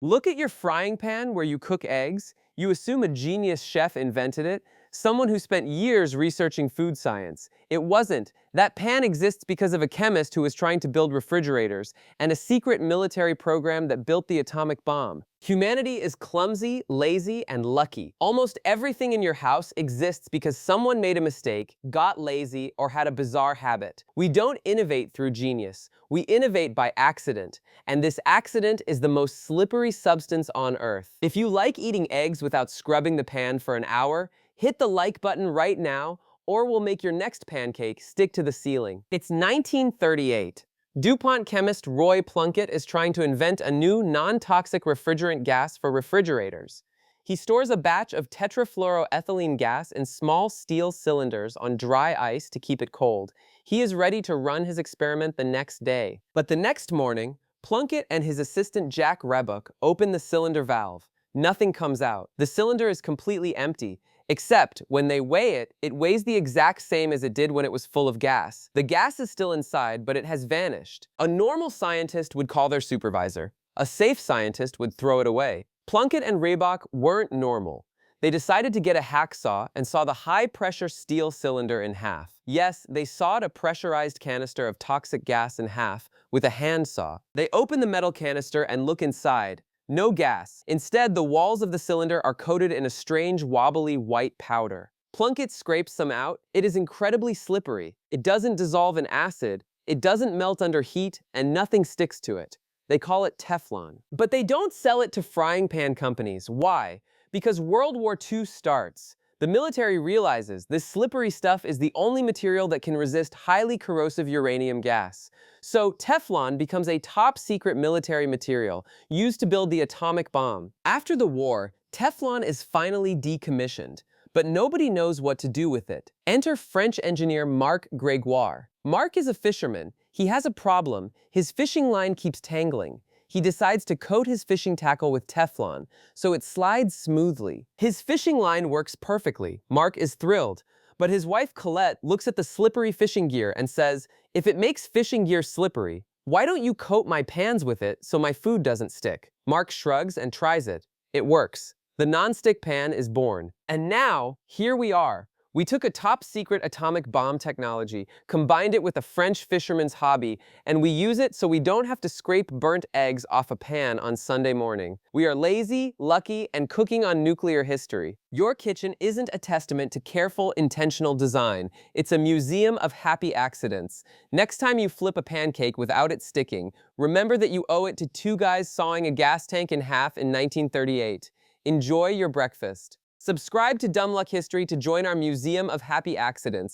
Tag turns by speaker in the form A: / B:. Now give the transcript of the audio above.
A: Look at your frying pan where you cook eggs. You assume a genius chef invented it, someone who spent years researching food science. It wasn't. That pan exists because of a chemist who was trying to build refrigerators and a secret military program that built the atomic bomb. Humanity is clumsy, lazy, and lucky. Almost everything in your house exists because someone made a mistake, got lazy, or had a bizarre habit. We don't innovate through genius. We innovate by accident. And this accident is the most slippery substance on Earth. If you like eating eggs without scrubbing the pan for an hour, hit the like button right now, or we'll make your next pancake stick to the ceiling. It's 1938. DuPont chemist Roy Plunkett is trying to invent a new non-toxic refrigerant gas for refrigerators. He stores a batch of tetrafluoroethylene gas in small steel cylinders on dry ice to keep it cold. He is ready to run his experiment the next day. But the next morning, Plunkett and his assistant Jack Rebuck open the cylinder valve. Nothing comes out. The cylinder is completely empty, except when they weigh it, it weighs the exact same as it did when it was full of gas. The gas is still inside, but it has vanished. A normal scientist would call their supervisor. A safe scientist would throw it away. Plunkett and Rebuck weren't normal. They decided to get a hacksaw and saw the high-pressure steel cylinder in half. Yes, they sawed a pressurized canister of toxic gas in half with a handsaw. They open the metal canister and look inside. No gas. Instead, the walls of the cylinder are coated in a strange, wobbly white powder. Plunkett scrapes some out. It is incredibly slippery. It doesn't dissolve in acid, it doesn't melt under heat, and nothing sticks to it. They call it Teflon. But they don't sell it to frying pan companies. Why? Because World War II starts. The military realizes this slippery stuff is the only material that can resist highly corrosive uranium gas. So Teflon becomes a top-secret military material used to build the atomic bomb. After the war, Teflon is finally decommissioned, but nobody knows what to do with it. Enter French engineer Marc Gregoire. Marc is a fisherman. He has a problem. His fishing line keeps tangling. He decides to coat his fishing tackle with Teflon, so it slides smoothly. His fishing line works perfectly. Marc is thrilled. But his wife Colette looks at the slippery fishing gear and says, "If it makes fishing gear slippery, why don't you coat my pans with it so my food doesn't stick?" Marc shrugs and tries it. It works. The non-stick pan is born. And now, here we are. We took a top-secret atomic bomb technology, combined it with a French fisherman's hobby, and we use it so we don't have to scrape burnt eggs off a pan on Sunday morning. We are lazy, lucky, and cooking on nuclear history. Your kitchen isn't a testament to careful, intentional design. It's a museum of happy accidents. Next time you flip a pancake without it sticking, remember that you owe it to two guys sawing a gas tank in half in 1938. Enjoy your breakfast. Subscribe to Dumb Luck History to join our Museum of Happy Accidents.